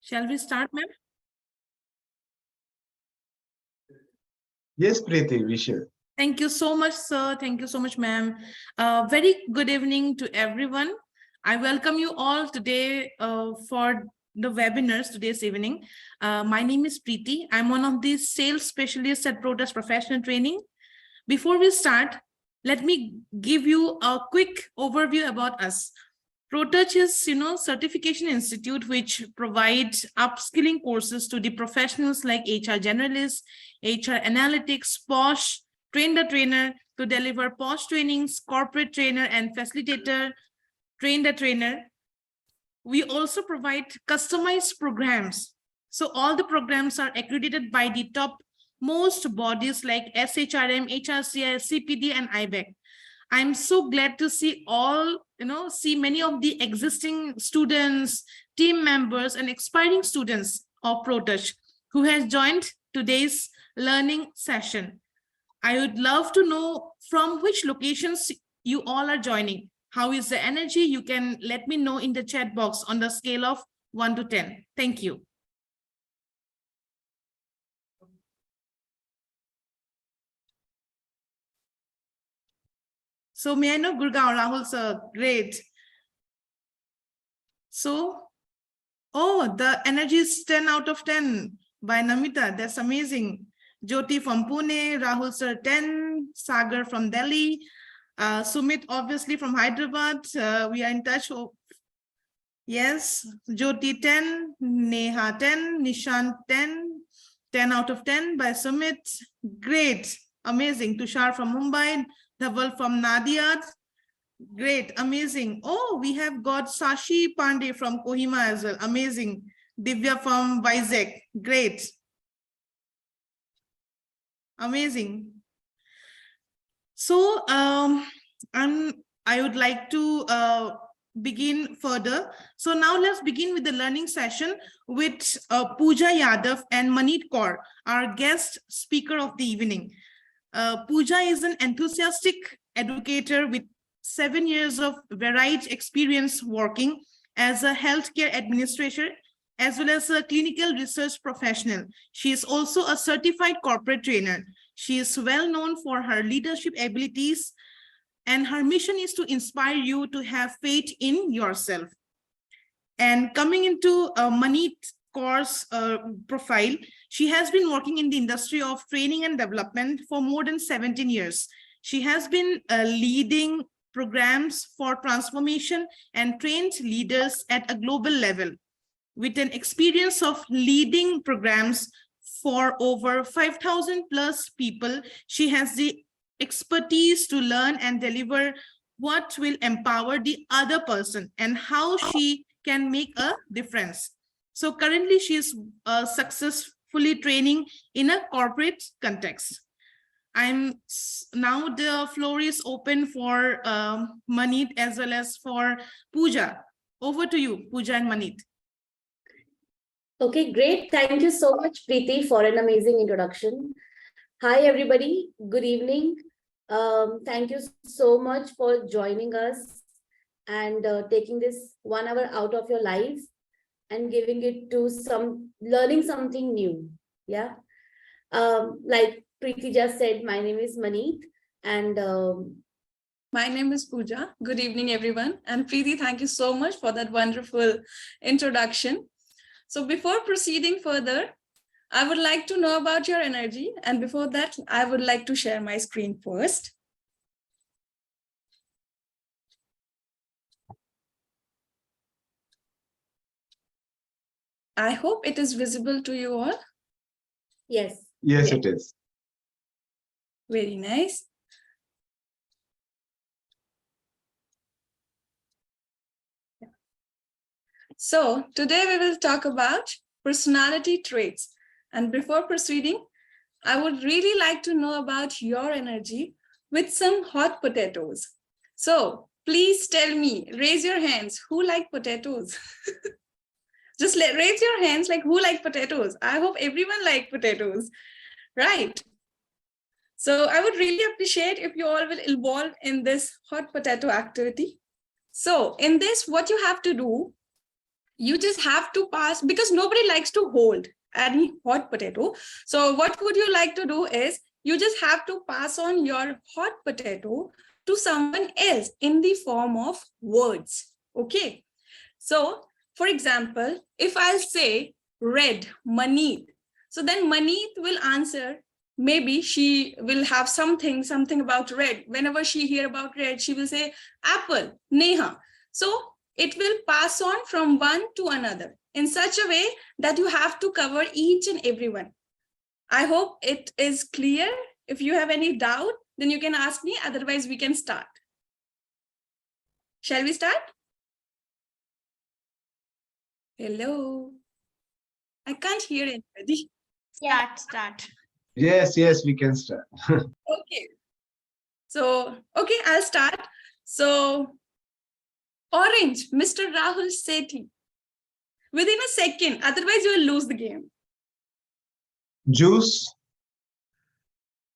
Shall we start, ma'am? Yes, Preeti, we should. Thank you so much, sir. Thank you so much, ma'am. Very good evening to everyone. I welcome you all today for the webinars today's evening. My name is Preeti. I'm one of the sales specialists at Protest Professional Training. Before we start, let me give you a quick overview about us. ProTouch is, certification institute which provides upskilling courses to the professionals like HR generalists, HR analytics, POSH, train the trainer to deliver POSH trainings, corporate trainer and facilitator, train the trainer. We also provide customized programs. So all the programs are accredited by the top most bodies like SHRM, HRCI, CPD, and IBEC. I'm so glad to see see many of the existing students, team members, and aspiring students of ProTouch who has joined today's learning session. I would love to know from which locations you all are joining. How is the energy? You can let me know in the chat box on the scale of 1 to 10. Thank you. So may I know Gurgaon, Rahul sir, great. So, oh, the energy is 10 out of 10 by Namita, that's amazing. Jyoti from Pune, Rahul sir 10, Sagar from Delhi, Sumit obviously from Hyderabad, we are in touch. Yes, Jyoti 10, Neha 10, Nishan 10, 10 out of 10 by Sumit, great, amazing. Tushar from Mumbai, Dhaval from Nadiad, great, amazing. Oh, we have got Sashi Pandey from Kohima as well, amazing. Divya from Vizag, great. Amazing. So I would like to begin further. So now let's begin with the learning session with Pooja Yadav and Maneet Kaur, our guest speaker of the evening. Pooja is an enthusiastic educator with 7 years of varied experience working as a healthcare administrator as well as a clinical research professional. She is also a certified corporate trainer. She is well known for her leadership abilities, and her mission is to inspire you to have faith in yourself. And coming into Maneet Kaur's profile, she has been working in the industry of training and development for more than 17 years. She has been leading programs for transformation and trained leaders at a global level. With an experience of leading programs for over 5,000 plus people, she has the expertise to learn and deliver what will empower the other person and how she can make a difference. So currently she is successfully training in a corporate context. Now the floor is open for Maneet as well as for Pooja. Over to you, Pooja and Maneet. Okay, great. Thank you so much, Preeti, for an amazing introduction. Hi, everybody. Good evening. Thank you so much for joining us and taking this 1 hour out of your life and giving it to learning something new. Yeah. Like Preeti just said, my name is Maneet and my name is Pooja. Good evening, everyone. And Preeti, thank you so much for that wonderful introduction. So before proceeding further, I would like to know about your energy. And before that, I would like to share my screen first. I hope it is visible to you all. Yes. Yes, it is. Very nice. So today we will talk about personality traits. And before proceeding, I would really like to know about your energy with some hot potatoes. So please tell me, raise your hands, who like potatoes? Just raise your hands like who like potatoes. I hope everyone like potatoes, right? So I would really appreciate if you all will involve in this hot potato activity. So in this, what you have to do, you just have to pass, because nobody likes to hold any hot potato. So what would you like to do is you just have to pass on your hot potato to someone else in the form of words. Okay. So for example, if I'll say red, Maneet, so then Maneet will answer. Maybe she will have something about red. Whenever she hear about red, she will say apple, Neha. So it will pass on from one to another in such a way that you have to cover each and every one. I hope it is clear. If you have any doubt, then you can ask me. Otherwise, we can start. Shall we start? Hello. I can't hear anybody. Start. Yes, we can start. Okay. So, okay, I'll start. So, orange, Mr. Rahul Sethi. Within a second, otherwise you will lose the game. Juice,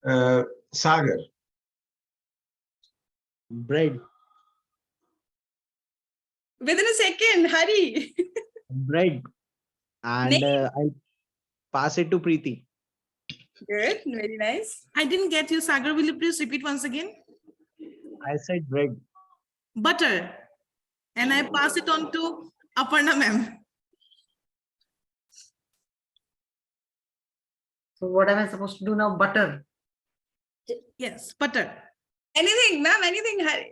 Sagar. Bread. Within a second, hurry. Bread. And Name. I'll pass it to Preeti. Good, very nice. I didn't get you, Sagar. Will you please repeat once again? I said bread. Butter. And I pass it on to Aparna ma'am. So what am I supposed to do now? Butter. Yes, butter. Anything, ma'am, anything, hurry.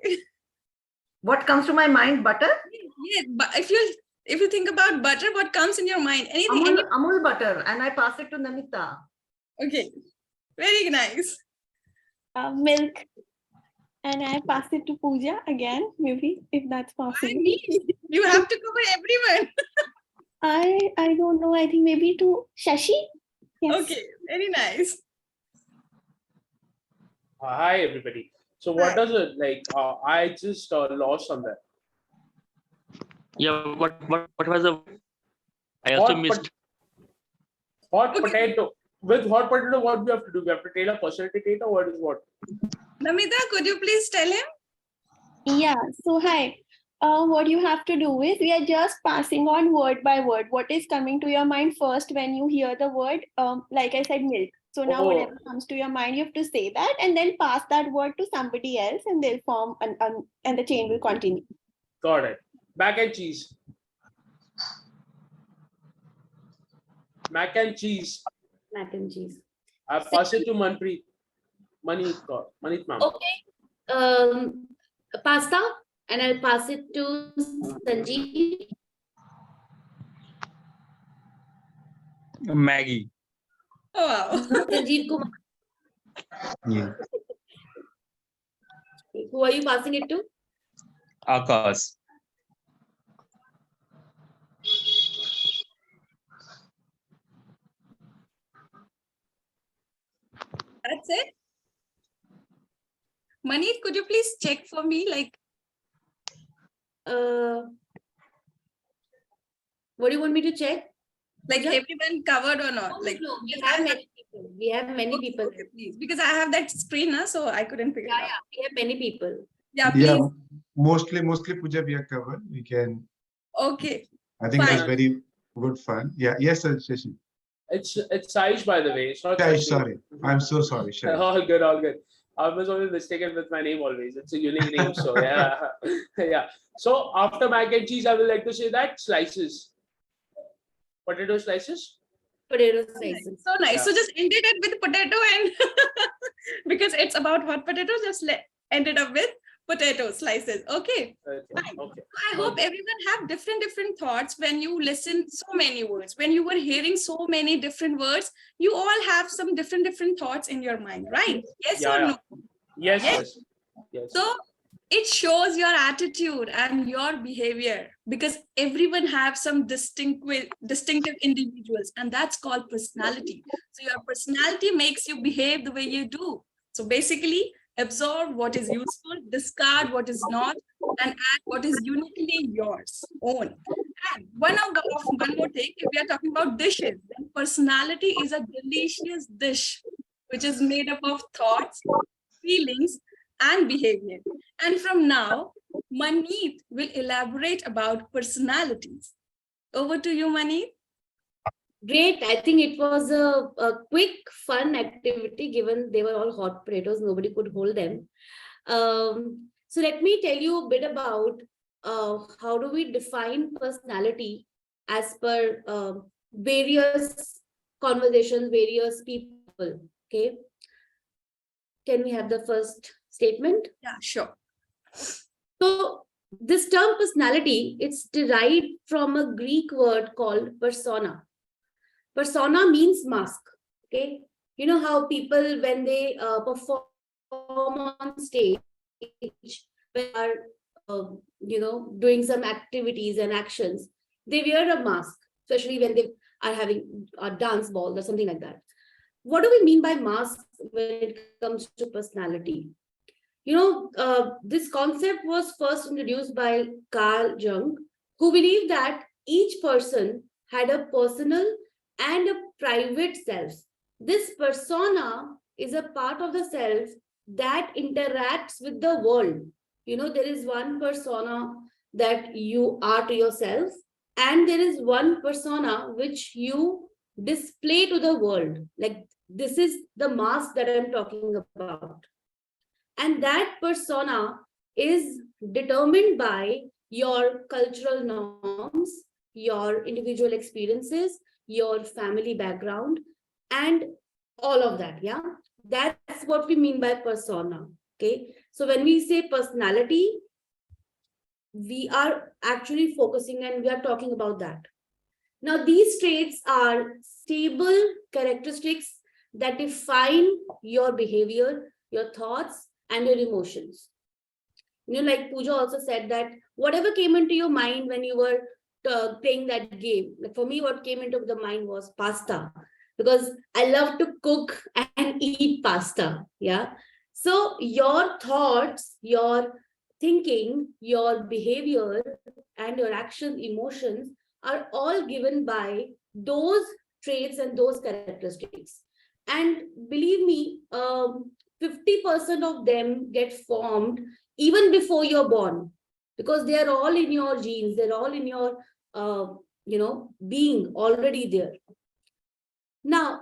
What comes to my mind? Butter? Yeah, but if you think about butter, what comes in your mind? Anything? Amul butter. And I pass it to Namita. Okay, very nice. Milk, and I pass it to Pooja again, maybe, if that's Why possible. me? You have to cover everyone. I don't know, I think maybe to Shashi. Yes. Okay, very nice. Hi everybody. So what does it like? I just lost on that. Yeah, what was the? I also missed. Hot potato. With hot potato, what we have to do? We have to tell a facilitator what is what. Namita, could you please tell him? Yeah, so hi. What you have to do is we are just passing on word by word. What is coming to your mind first when you hear the word? Like I said, milk. So now whatever comes to your mind, you have to say that and then pass that word to somebody else and they'll form and the chain will continue. Got it. Mac and cheese. Mac and cheese. Mac and cheese. I pass it to Manpreet. Maneet ma'am. Okay. Pasta, and I'll pass it to Sanjeev. Maggie. Oh, wow. Sanjeev Kumar. Yeah. Who are you passing it to? Akash. That's it. Maneet, could you please check for me? Like, What do you want me to check? like Yeah. everyone covered or not? Oh, Like, no, we have many people. We have many people. okay, please, because I have that screen now, so I couldn't figure it out. Yeah, we have many people. Yeah, please. Yeah, mostly Puja we are covered. We can. Okay. I think it was Fine. very good fun. Yeah. Yes, sir, Shashi. It's Saish, by the way. It's not Shaish, Shashi. sorry. I'm so sorry. Shaish. All good, all good. I was always mistaken with my name always. It's a unique name, so yeah. Yeah. So after mac and cheese, I would like to say that slices. Potato slices. Potato slices. So nice. Yeah. So just ended it with potato and because it's about hot potatoes, just ended up with potato slices. Okay. Fine. Okay. I hope everyone have different thoughts when you listen so many words. When you were hearing so many different words, you all have some different thoughts in your mind, right? Yes Yeah, or yeah. no? Yes, Yes. yes. Yes. So it shows your attitude and your behavior because everyone have some distinctive individuals, and that's called personality. So your personality makes you behave the way you do. So basically, absorb what is useful, discard what is not, and add what is uniquely yours own. And one more thing, if we are talking about dishes, then personality is a delicious dish which is made up of thoughts, feelings, and behavior. And from now, Maneet will elaborate about personalities. Over to you, Mani. Great. I think it was a quick, fun activity given they were all hot potatoes. Nobody could hold them. So let me tell you a bit about how do we define personality as per various conversations, various people. Okay. Can we have the first statement? Yeah, sure. So this term personality, it's derived from a Greek word called persona. Persona means mask. Okay. You know how people, when they perform on stage, when they are, doing some activities and actions, they wear a mask, especially when they are having a dance ball or something like that. What do we mean by mask when it comes to personality? This concept was first introduced by Carl Jung, who believed that each person had a personal and a private self. This persona is a part of the self that interacts with the world. There is one persona that you are to yourself, and there is one persona which you display to the world. Like, this is the mask that I'm talking about. And that persona is determined by your cultural norms, your individual experiences, your family background, and all of that. Yeah, that's what we mean by persona. Okay, so when we say personality, we are actually focusing and we are talking about that. Now, these traits are stable characteristics that define your behavior, your thoughts, and your emotions. Like Pooja also said that whatever came into your mind when you were playing that game, like for me, what came into the mind was pasta, because I love to cook and eat pasta. Yeah. So your thoughts, your thinking, your behavior, and your actions, emotions are all given by those traits and those characteristics. And believe me, 50% of them get formed even before you're born, because they are all in your genes, they're all in your being already there. Now,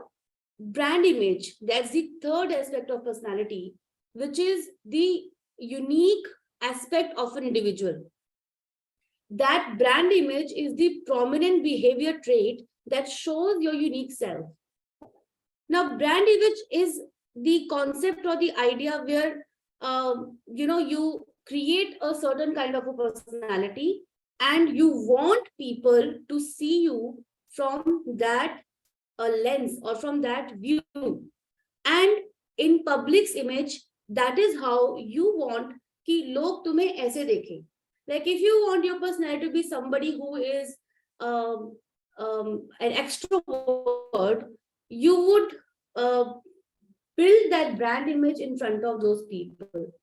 brand image, that's the third aspect of personality, which is the unique aspect of an individual. That brand image is the prominent behavior trait that shows your unique self. Now, brand image is the concept or the idea where you create a certain kind of a personality and you want people to see you from that lens or from that view. And in public's image, that is how you want कि लोग तुम्हें ऐसे देखें. Like if you want your personality to be somebody who is an extrovert, you would build that brand image in front of those people.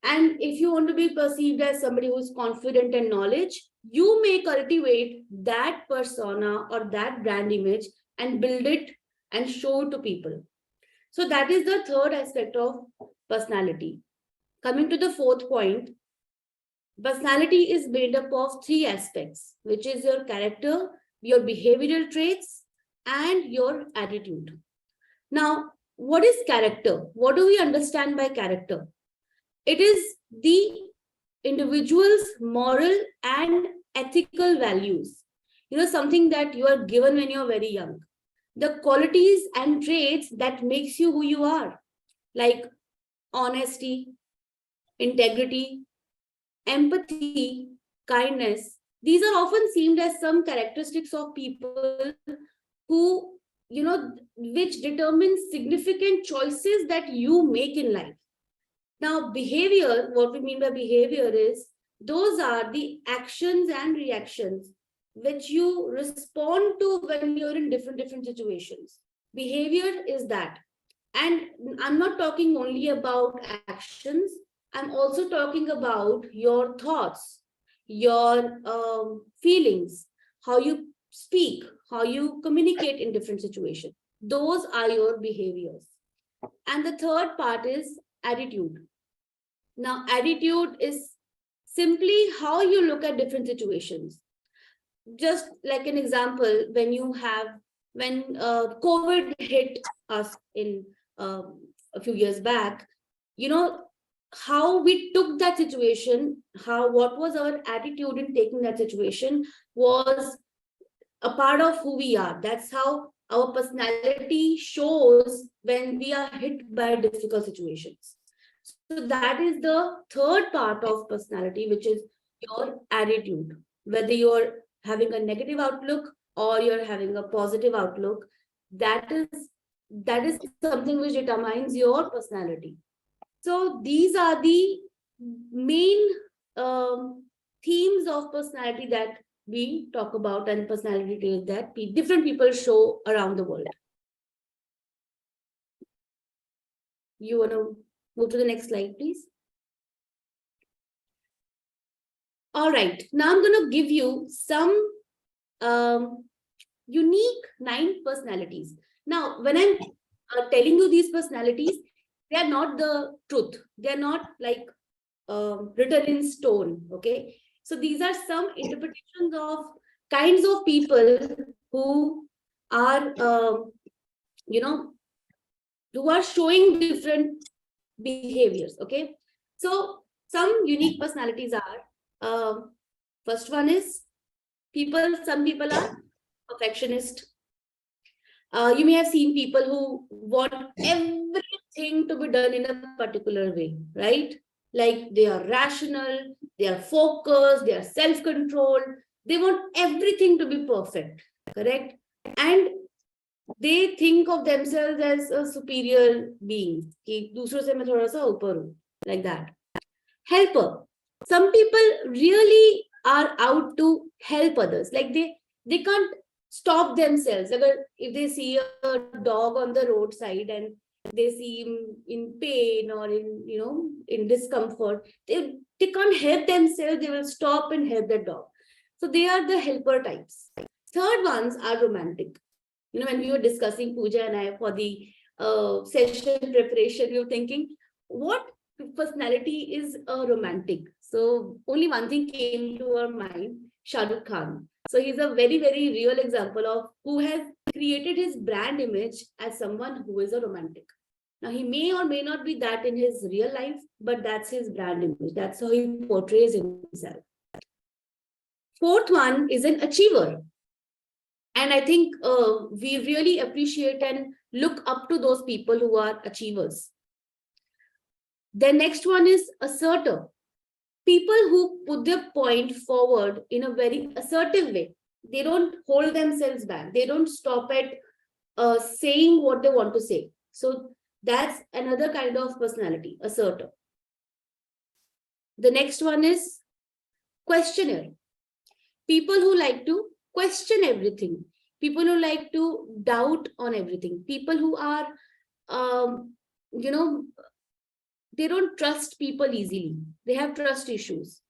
And if you want to be perceived as somebody who is confident and knowledge, you may cultivate that persona or that brand image and build it and show it to people. So that is the third aspect of personality. Coming to the fourth point, personality is made up of three aspects, which is your character, your behavioral traits, and your attitude. Now, what is character? What do we understand by character? It is the individual's moral and ethical values. Something that you are given when you're very young. The qualities and traits that makes you who you are, like honesty, integrity, empathy, kindness. These are often seen as some characteristics of people who, which determine significant choices that you make in life. Now, behavior, what we mean by behavior is, those are the actions and reactions which you respond to when you're in different situations. Behavior is that. And I'm not talking only about actions. I'm also talking about your thoughts, your feelings, how you speak, how you communicate in different situations. Those are your behaviors. And the third part is attitude. Now, attitude is simply how you look at different situations. just like an example, when COVID hit us in a few years back, you know, how we took that situation, what was our attitude in taking that situation was a part of who we are. That's how our personality shows when we are hit by difficult situations. So that is the third part of personality, which is your attitude. Whether you're having a negative outlook or you're having a positive outlook, that is something which determines your personality. So these are the main themes of personality that we talk about, and personality traits that different people show around the world. You want to move to the next slide, please? All right, now I'm going to give you some unique 9 personalities. Now, when I'm telling you these personalities, they are not the truth. They are not like written in stone. Okay, so these are some interpretations of kinds of people who are, who are showing different behaviors. Okay, so some unique personalities are, first one is some people are perfectionist. You may have seen people who want everything to be done in a particular way, right? Like they are rational, they are focused, they are self-controlled. They want everything to be perfect, correct? And they think of themselves as a superior being. Like that. Helper. Some people really are out to help others. Like they can't stop themselves. If they see a dog on the roadside and they see him in pain or in discomfort, they can't help themselves. They will stop and help the dog. So they are the helper types. Third ones are romantic. When we were discussing, Pooja and I, for the session preparation, we were thinking, what personality is a romantic? So only one thing came to our mind, Shah Rukh Khan. So he's a very, very real example of who has created his brand image as someone who is a romantic. Now, he may or may not be that in his real life, but that's his brand image. That's how he portrays himself. Fourth one is an achiever. And I think we really appreciate and look up to those people who are achievers. The next one is assertive. People who put their point forward in a very assertive way. They don't hold themselves back. They don't stop at saying what they want to say. So that's another kind of personality, assertive. The next one is questioner. People who like to question everything. People who like to doubt on everything. People who are, they don't trust people easily. They have trust issues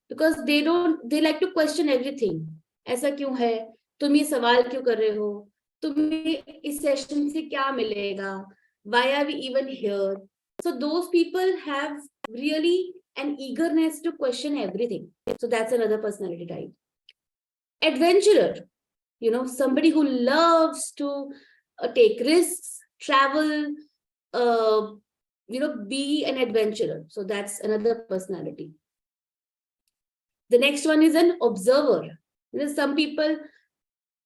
because they like to question everything. ऐसा क्यों है? तुम ये सवाल क्यों कर रहे हो? तुम्हें इस सेशन से क्या मिलेगा? Why are we even here? So those people have really an eagerness to question everything. So that's another personality type. Adventurer, somebody who loves to take risks, travel, be an adventurer. So that's another personality. The next one is an observer. Some people,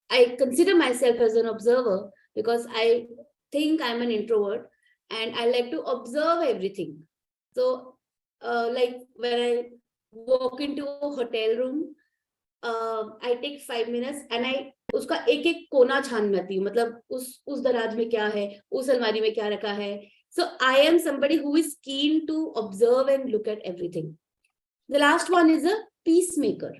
I consider myself as an observer because I think I'm an introvert and I like to observe everything. So like when I walk into a hotel room, I take 5 minutes and I उसका एक एक कोना छानती हूँ. मतलब उस दराज में क्या है, उस अलमारी में क्या रखा है. So I am somebody who is keen to observe and look at everything. The last one is a peacemaker.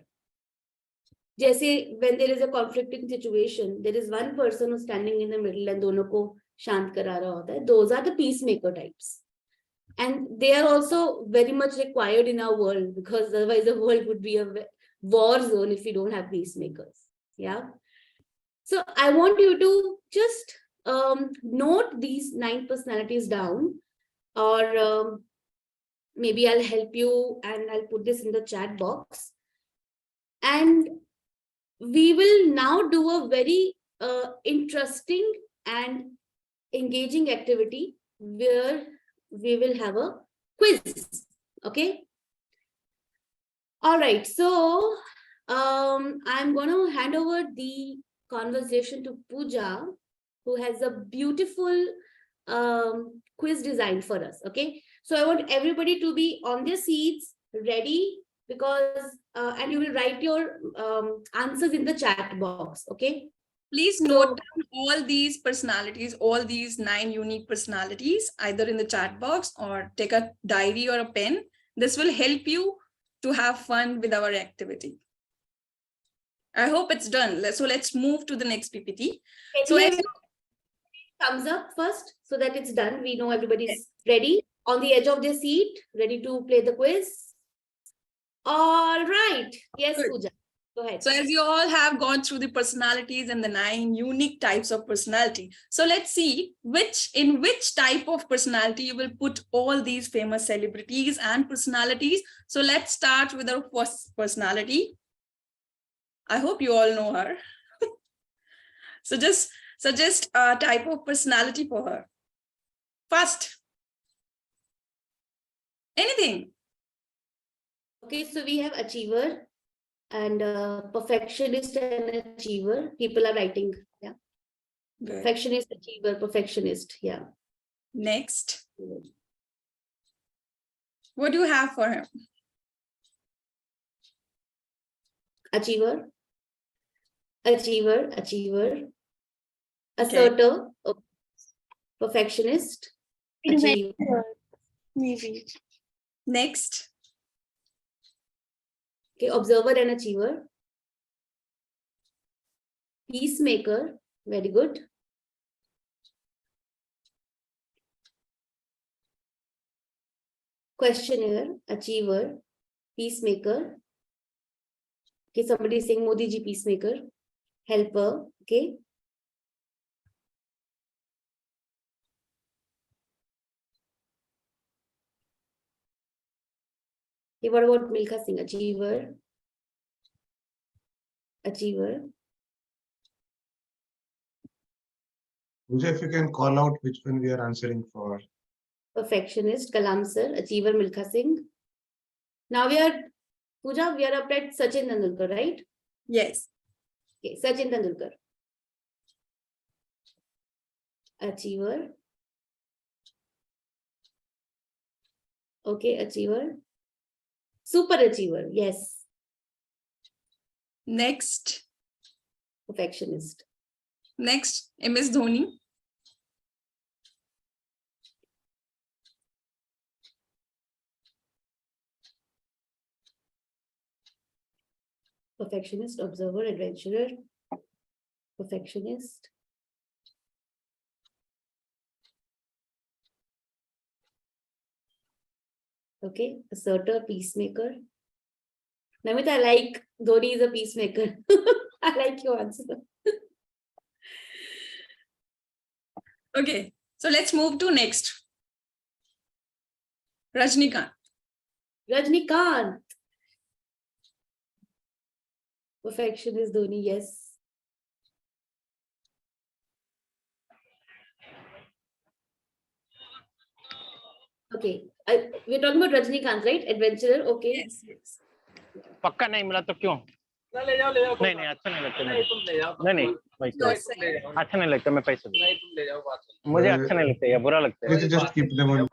जैसे when there is a conflicting situation, there is one person who's standing in the middle and दोनों को शांत करा रहा होता है. Those are the peacemaker types. And they are also very much required in our world because otherwise the world would be a war zone if we don't have peacemakers. Yeah. So I want you to just note these 9 personalities down, or maybe I'll help you and I'll put this in the chat box. And we will now do a very interesting and engaging activity where we will have a quiz. Okay. All right. So I'm going to hand over the conversation to Pooja, who has a beautiful quiz designed for us. Okay. So I want everybody to be on their seats, ready, because and you will write your answers in the chat box. Okay. Please note down all these personalities, all these 9 unique personalities, either in the chat box or take a diary or a pen. This will help you to have fun with our activity. I hope it's done. So let's move to the next PPT. So thumbs up first so that it's done. We know everybody's ready, on the edge of their seat, ready to play the quiz. All right. Yes, Good. Pooja. Go ahead. So as you all have gone through the personalities and the 9 unique types of personality. So let's see in which type of personality you will put all these famous celebrities and personalities. So let's start with our first personality. I hope you all know her. So just suggest a type of personality for her. First. Anything. Okay, so we have achiever and perfectionist and achiever. People are writing. Yeah. Good. Perfectionist, achiever, perfectionist. Yeah. Next. What do you have for him? Achiever. Achiever, achiever. Asserter, okay. Perfectionist, achiever. Maybe. Next. Okay, observer and achiever. Peacemaker, very good. Questioner, achiever, peacemaker. Okay, somebody is saying Modi ji peacemaker. Helper, okay. Okay, what about Milkha Singh? Achiever. Achiever. Pooja, if you can call out which one we are answering for. Perfectionist, Kalam sir. Achiever, Milkha Singh. Now Pooja, we are up at Sachin Tendulkar, right? Yes. Okay, Sachin Tendulkar. Achiever. Okay, achiever. Super achiever, yes. Next. Perfectionist. Next, MS Dhoni. Perfectionist, observer, adventurer. Perfectionist. Okay, asserter, peacemaker. Namita, I like Dhoni is a peacemaker. I like your answer. Okay, so let's move to next. Rajnikant. Rajnikant. Perfectionist, Dhoni, yes. Okay, we're talking about Rajnikant, right? Adventurer, okay. Yes, yes. पक्का नहीं मिला तो क्यों नहीं नहीं अच्छा नहीं लगता नहीं नहीं भाई अच्छा नहीं लगता मैं पैसे मुझे अच्छा नहीं लगता या बुरा लगता है Just keep them on.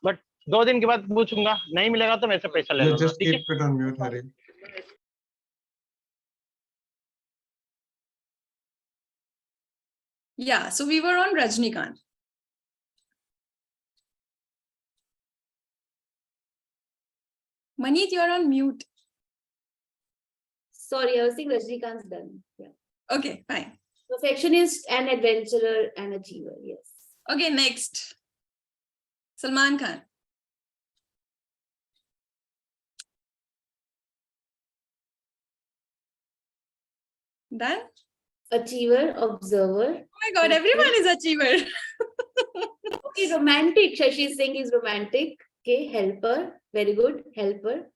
But 2 दिन के बाद पूछूंगा नहीं मिलेगा तो मेरे से पैसा ले लो Just keep it on mute, Hari. Yeah, so we were on Rajnikant. Maneet, you're on mute. Sorry, I was saying Rajnikant's done. Yeah. Okay, fine. Perfectionist and adventurer and achiever, yes. Okay, next. Salman Khan. Done? Achiever, observer. Oh my God, everyone is achiever. Okay, romantic. Shashi is saying is romantic. Okay, helper. Very good. Helper.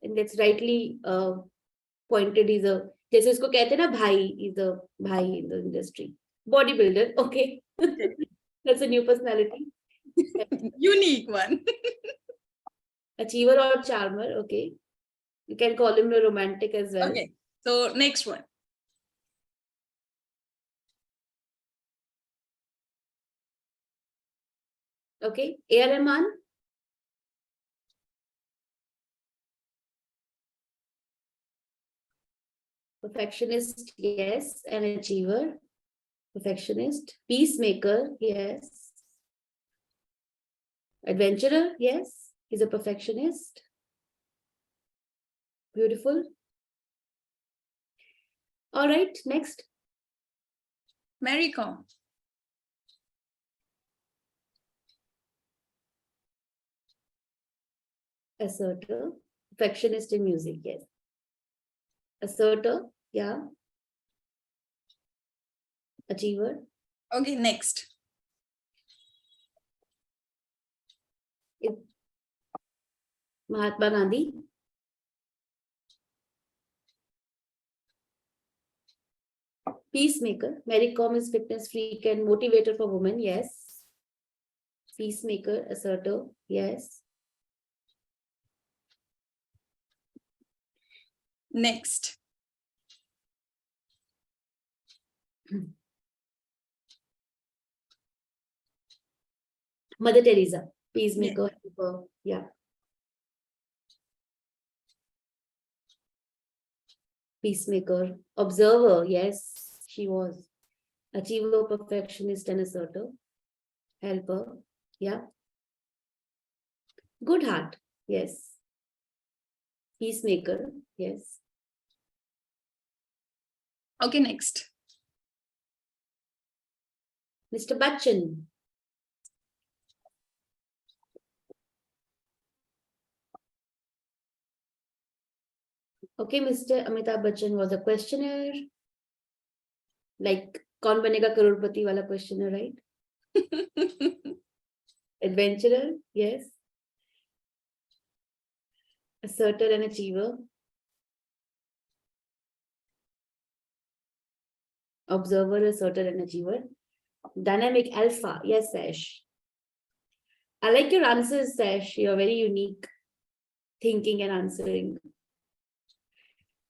And that's rightly pointed, he's a, जैसे इसको कहते हैं ना भाई, he's a भाई in the industry. Bodybuilder, okay. That's a new personality. Unique one. Achiever or charmer, okay. You can call him a romantic as well. Okay, so next one. Okay, A.R. Rahman. Perfectionist, yes. An achiever. Perfectionist. Peacemaker, yes. Adventurer, yes. He's a perfectionist. Beautiful. All right, next. Mary Kom. Asserter. Perfectionist in music, yes. Asserter, yeah. Achiever. Okay, next. Mahatma Gandhi. Peacemaker. Mary Kom is fitness freak and motivator for women, yes. Peacemaker, asserter, yes. Next. Mother Teresa, peacemaker, helper, yeah. Peacemaker, observer, yes, she was. Achiever, perfectionist, and asserter. Helper, yeah. Good heart, yes. Peacemaker, yes. Okay, next. Mr. Bachchan. Okay, Mr. Amitabh Bachchan was a questionnaire. Like, Kaun Banega Crorepati wala questionnaire, right? Adventurer, yes. Asserter and achiever. Observer, asserter and achiever. Dynamic alpha, yes, Sash. I like your answers, Sash. You're very unique. Thinking and answering.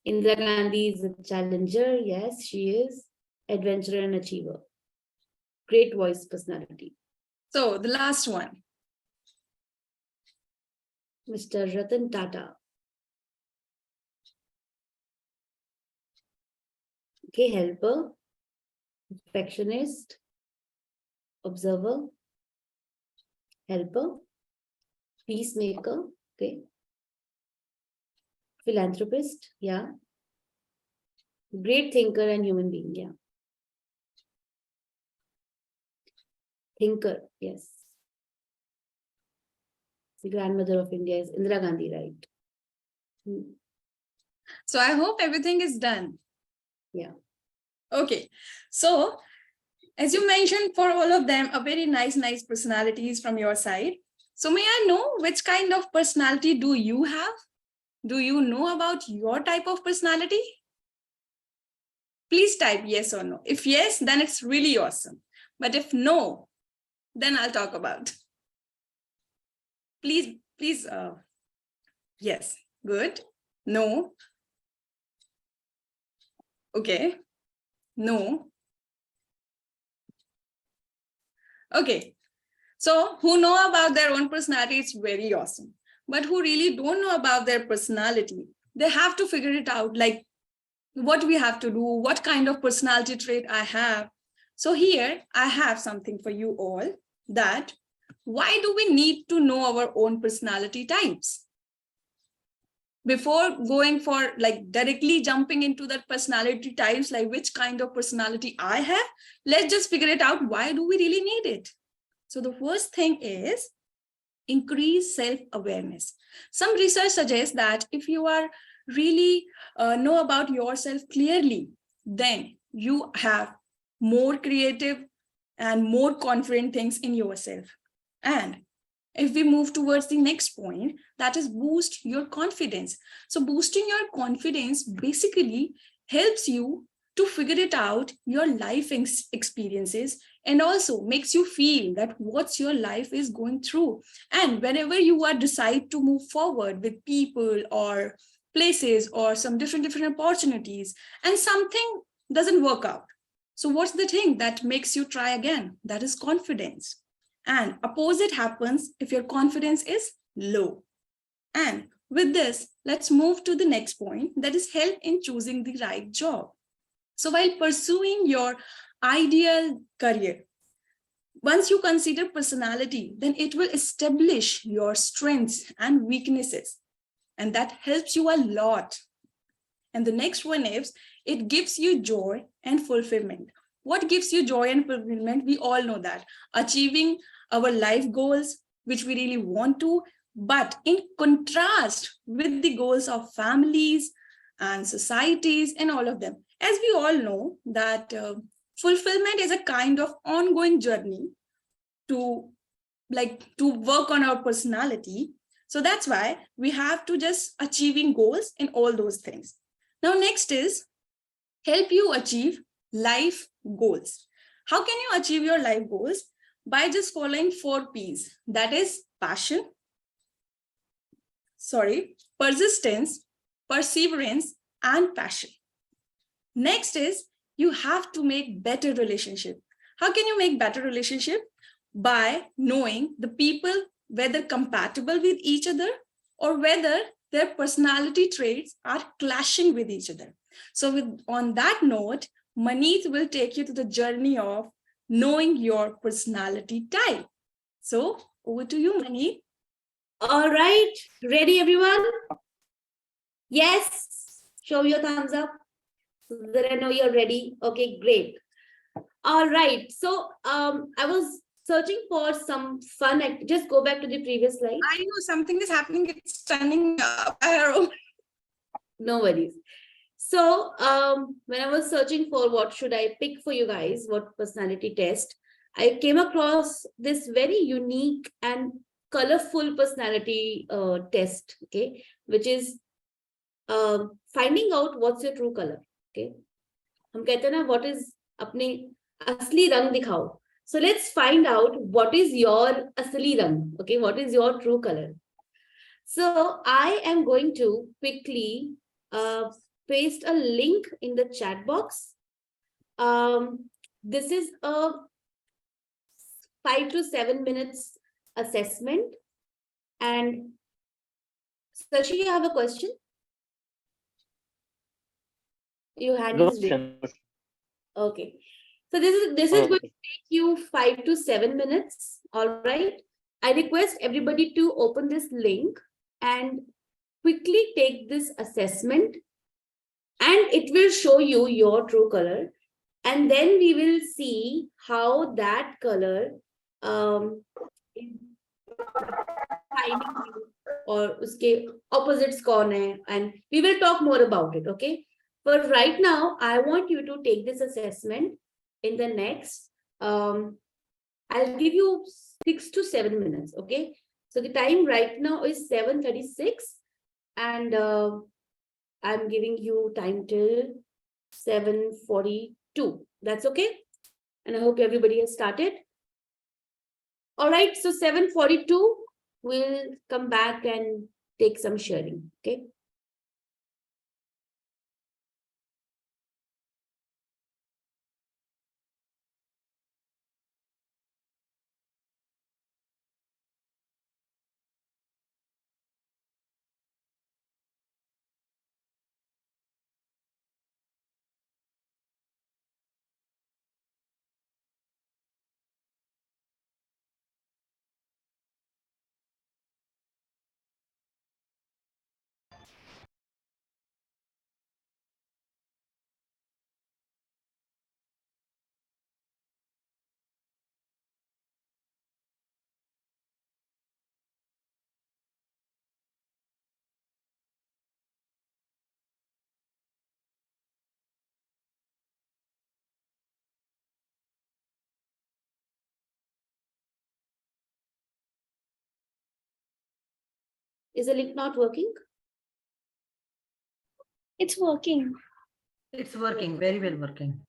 Indira Gandhi is a challenger, yes, she is. Adventurer and achiever. Great voice personality. So the last one. Mr. Ratan Tata. Okay, helper, perfectionist, observer, helper, peacemaker, okay, philanthropist, yeah, great thinker and human being, yeah, thinker, yes. The grandmother of India is Indira Gandhi, right? So I hope everything is done. Yeah. Okay, so as you mentioned, for all of them, a very nice personalities from your side. So may I know which kind of personality do you have? Do you know about your type of personality? Please type yes or no. If yes, then it's really awesome. But if no, then I'll talk about. Please, yes, good. No. Okay. No. Okay. So who know about their own personality, it's very awesome. But who really don't know about their personality, they have to figure it out, like what we have to do, what kind of personality trait I have. So here I have something for you all, that why do we need to know our own personality types? Before going for like directly jumping into that personality types, like which kind of personality I have, let's just figure it out. Why do we really need it? So the first thing is increase self-awareness. Some research suggests that if you are really know about yourself clearly, then you have more creative and more confident things in yourself. And if we move towards the next point, that is boost your confidence. So boosting your confidence basically helps you to figure it out your life experiences, and also makes you feel that what's your life is going through. And whenever you are decide to move forward with people or places or some different opportunities, and something doesn't work out, so what's the thing that makes you try again? That is confidence. And opposite happens if your confidence is low. And with this, let's move to the next point, that is help in choosing the right job. So while pursuing your ideal career, once you consider personality, then it will establish your strengths and weaknesses. And that helps you a lot. And the next one is, it gives you joy and fulfillment. What gives you joy and fulfillment? We all know that. Achieving our life goals, which we really want to, but in contrast with the goals of families and societies and all of them. As we all know that fulfillment is a kind of ongoing journey to work on our personality. So that's why we have to just achieving goals in all those things. Now, next is help you achieve life goals. How can you achieve your life goals? By just following 4 P's. That is persistence, perseverance, and passion. Next is you have to make better relationship. How can you make better relationship? By knowing the people, whether compatible with each other or whether their personality traits are clashing with each other. So on that note, Maneet will take you to the journey of knowing your personality type. So over to you, Maneet. All right, ready everyone? Yes, show your thumbs up so that I know you're ready. Okay, great. All right, so I was searching for some fun. Just go back to the previous slide. I know something is happening. It's turning arrow. No worries. So when I was searching for what should I pick for you guys, what personality test, I came across this very unique and colorful personality test, okay, which is finding out what's your true color. Okay, हम कहते हैं ना, what is अपने असली रंग दिखाओ. So let's find out what is your asli rang. Okay, what is your true color? So I am going to quickly paste a link in the chat box. This is a 5 to 7 minutes assessment. And Sashi, you have a question? You had this link. Okay. So this is going to take you 5 to 7 minutes. All right. I request everybody to open this link and quickly take this assessment, and it will show you your true color. And then we will see how that color is finding you, or uske opposites kaun hai, and we will talk more about it. Okay. But right now, I want you to take this assessment in the next, I'll give you 6 to 7 minutes. Okay. So the time right now is 7:36, and I'm giving you time till 7:42. That's okay. And I hope everybody has started. All right. So 7:42, we'll come back and take some sharing. Okay. Is the link not working? It's working. It's working, very well working.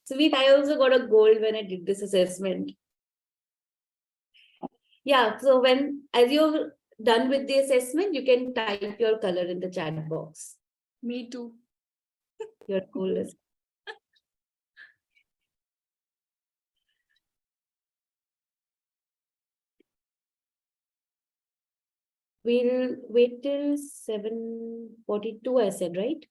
Sweet, I also got a gold when I did this assessment. Yeah, so as you're done with the assessment, you can type your color in the chat box. Me too. Your goal is. We'll wait till 7:42, I said, right?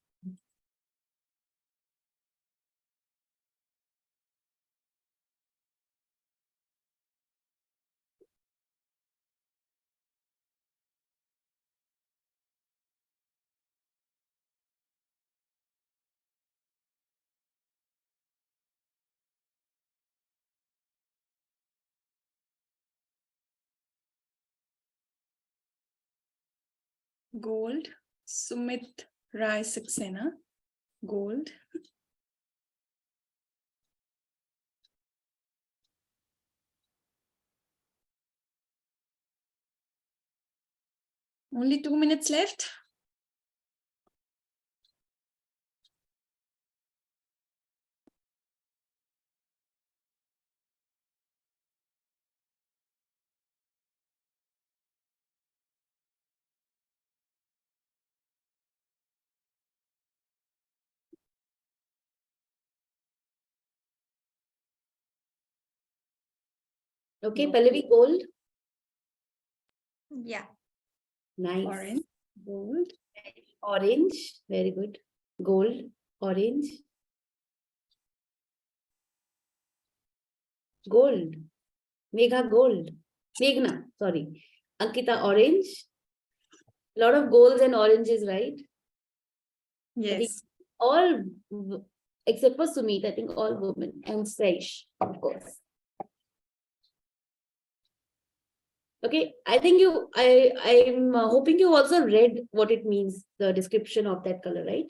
Gold. Sumit Rai Saxena. Gold. Only 2 minutes left. Okay, Pallavi, gold. Yeah. Nice. Orange. Gold. Orange, very good. Gold, orange. Gold. Megha, gold. Meghna, sorry. Ankita, orange. A lot of golds and oranges, right? I think Yes. all, except for Sumit, I think all women, and Saish, of course. Okay, I think I'm hoping you also read what it means, the description of that color, right?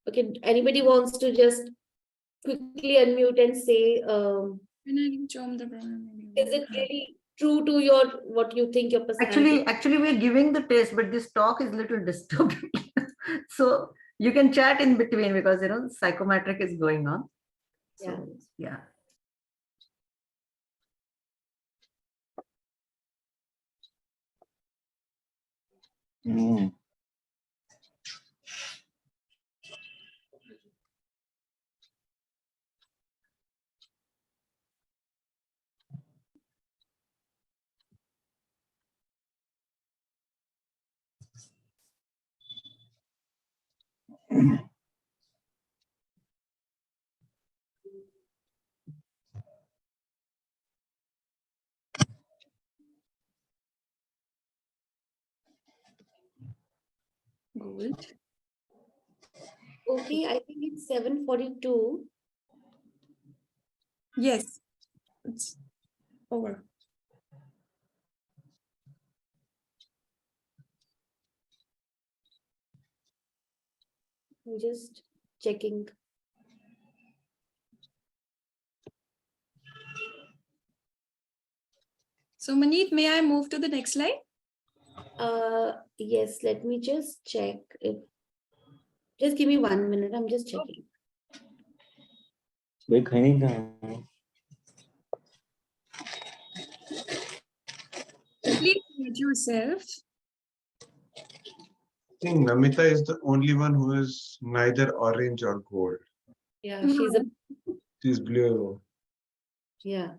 Okay, anybody wants to just quickly unmute and say, is it really true to what you think your personality? Actually, we're giving the test, but this talk is little disturbed. So you can chat in between because psychometric is going on. So, yeah. Gold. Okay, I think it's 7:42. Yes. It's over. I'm just checking. So Maneet, may I move to the next slide? Yes, let me just check if, just give me 1 minute. I'm just checking. Please mute yourself. I think Namita is the only one who is neither orange or gold. Yeah, she's a, She's blue. yeah,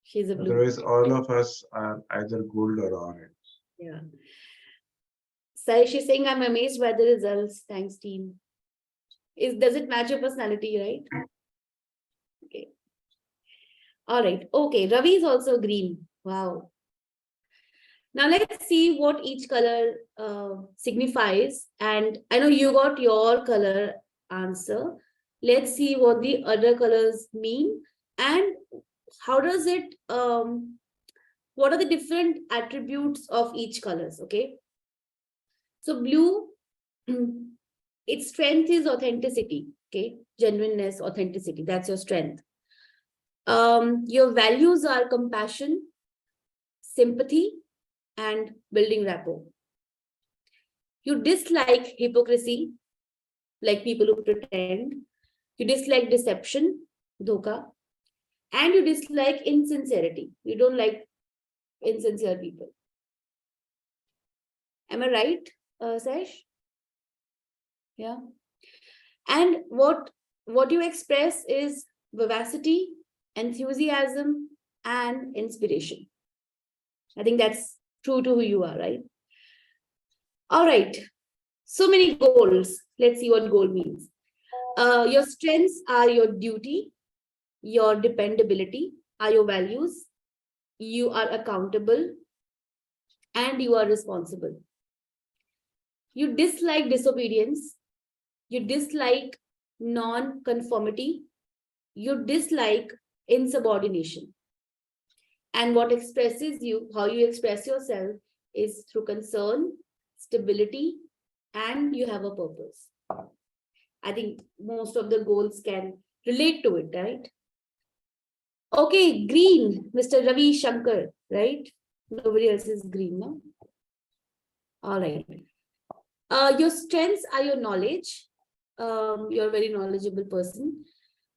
she's a blue. Otherwise, all of us are either gold or orange. Yeah. Sai, she's saying, I'm amazed by the results. Thanks, team. Does it match your personality, right? Okay. All right. Okay. Ravi is also green. Wow. Now let's see what each color signifies. And I know you got your color answer. Let's see what the other colors mean and how does it, what are the different attributes of each colors, okay? So blue, its strength is authenticity, okay? Genuineness, authenticity, that's your strength. Your values are compassion, sympathy, and building rapport. You dislike hypocrisy, like people who pretend. You dislike deception, dhoka, and you dislike insincerity. You don't like insincere people. Am I right, Sash? Yeah. And what you express is vivacity, enthusiasm, and inspiration. I think that's true to who you are, right? All right. So many goals. Let's see what goal means. Your strengths are your duty, your dependability are your values, you are accountable, and you are responsible. You dislike disobedience, you dislike non-conformity, you dislike insubordination. And what expresses you, how you express yourself is through concern, stability, and you have a purpose. I think most of the goals can relate to it, right? Okay, green, Mr. Ravi Shankar, right? Nobody else is green, no? All right. Your strengths are your knowledge. You're a very knowledgeable person.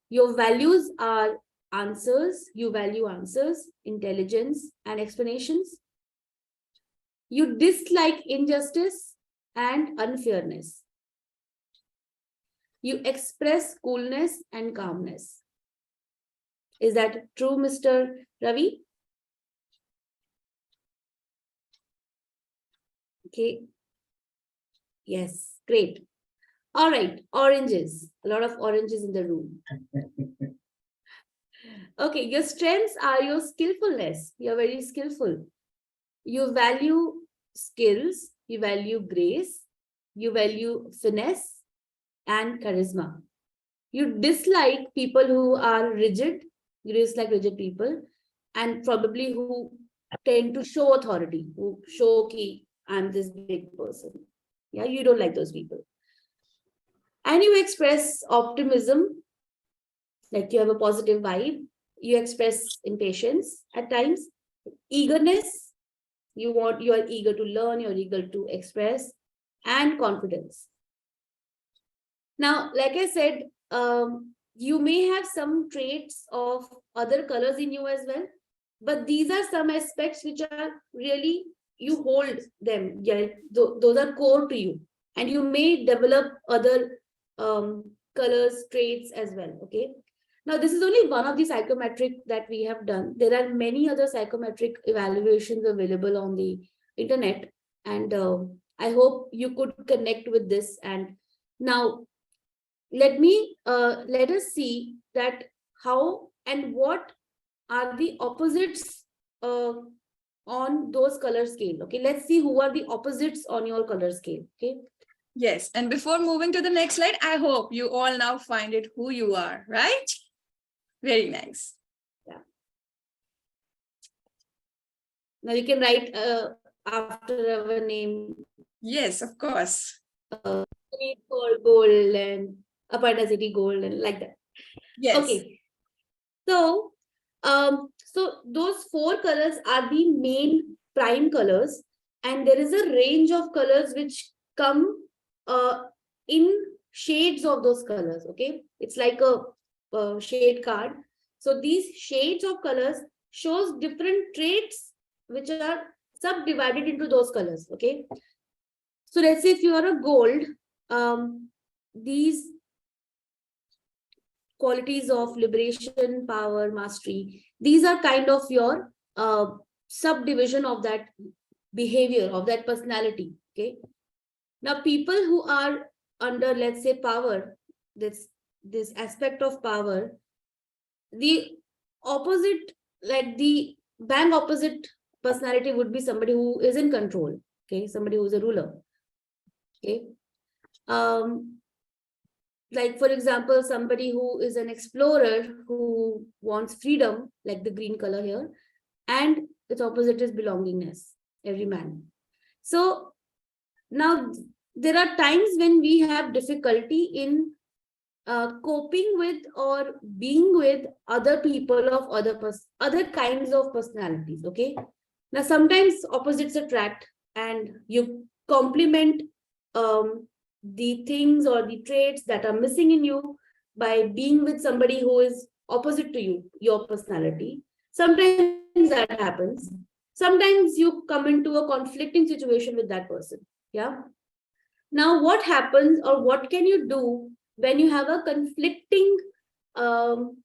Your values are answers. You value answers, intelligence, and explanations. You dislike injustice and unfairness. You express coolness and calmness. Is that true, Mr. Ravi? Okay. Yes, great. All right, oranges. A lot of oranges in the room. Okay, your strengths are your skillfulness. You're very skillful. You value skills, you value grace, you value finesse and charisma. You dislike people who are rigid, you dislike rigid people, and probably who tend to show authority, who show ki I'm this big person. Yeah, you don't like those people. And you express optimism, like you have a positive vibe. You express impatience at times, eagerness. You are eager to learn, you're eager to express, and confidence. Now, like I said, you may have some traits of other colors in you as well, but these are some aspects which are really, you hold them. Yeah, those are core to you, and you may develop other colors, traits as well. Okay. Now, this is only one of the psychometric that we have done. There are many other psychometric evaluations available on the internet, and I hope you could connect with this. And now, let us see that how and what are the opposites on those color scale. Okay, let's see who are the opposites on your color scale. Okay. Yes, and before moving to the next slide, I hope you all now find it who you are, right? Very nice. Yeah. Now you can write after our name. Yes, of course. For gold and Aparna City gold and like that. Yes. Okay. So, So those 4 colors are the main prime colors, and there is a range of colors which come in shades of those colors. Okay, it's like a shade card. So these shades of colors shows different traits which are subdivided into those colors. Okay, so let's say if you are a gold, these qualities of liberation, power, mastery, these are kind of your subdivision of that behavior, of that personality. Okay, now people who are under, let's say, power, this aspect of power, the opposite, like the bang opposite personality would be somebody who is in control. Okay, somebody who is a ruler. Okay, like for example, somebody who is an explorer who wants freedom, like the green color here, and its opposite is belongingness, every man. So now there are times when we have difficulty in coping with or being with other people of other kinds of personalities. Okay, now sometimes opposites attract, and you complement the things or the traits that are missing in you by being with somebody who is opposite to you, your personality. Sometimes that happens. Sometimes you come into a conflicting situation with that person. Yeah. Now, what happens, or what can you do when you have a conflicting time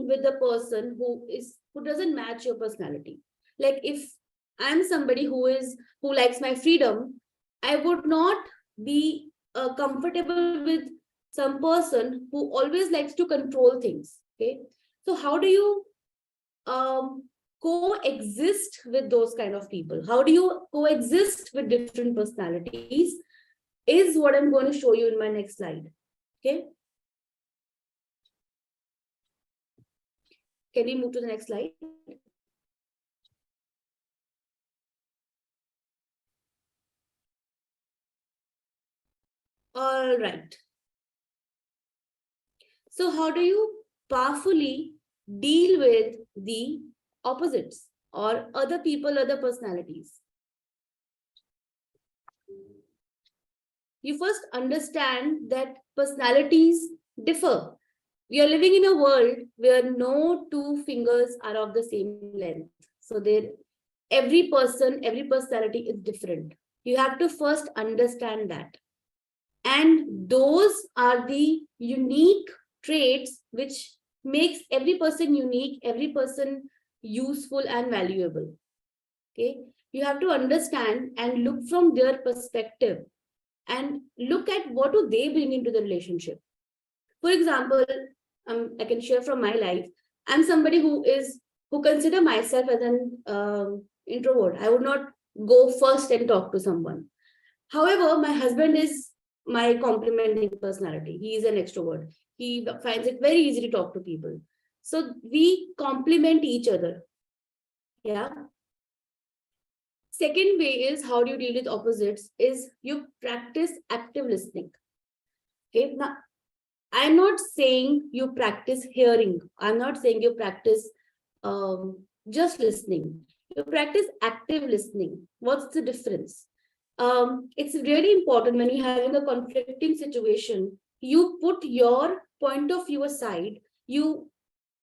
with the person who doesn't match your personality? Like if I'm somebody who likes my freedom, I would not be comfortable with some person who always likes to control things. Okay, so how do you coexist with those kind of people? How do you coexist with different personalities is what I'm going to show you in my next slide. Okay, can we move to the next slide? All right. So how do you powerfully deal with the opposites or other people, other personalities? You first understand that personalities differ. We are living in a world where no 2 fingers are of the same length. So every person, every personality is different. You have to first understand that. And those are the unique traits which makes every person unique, every person useful and valuable. Okay, you have to understand and look from their perspective and look at what do they bring into the relationship. For example, I can share from my life. I'm somebody who consider myself as an introvert. I would not go first and talk to someone. However, my husband is my complementing personality. He is an extrovert. He finds it very easy to talk to people. So we complement each other. Yeah. Second way is how do you deal with opposites is you practice active listening. Okay. Now, I'm not saying you practice hearing. I'm not saying you practice just listening. You practice active listening. What's the difference? It's really important when you're having a conflicting situation, you put your point of view aside, you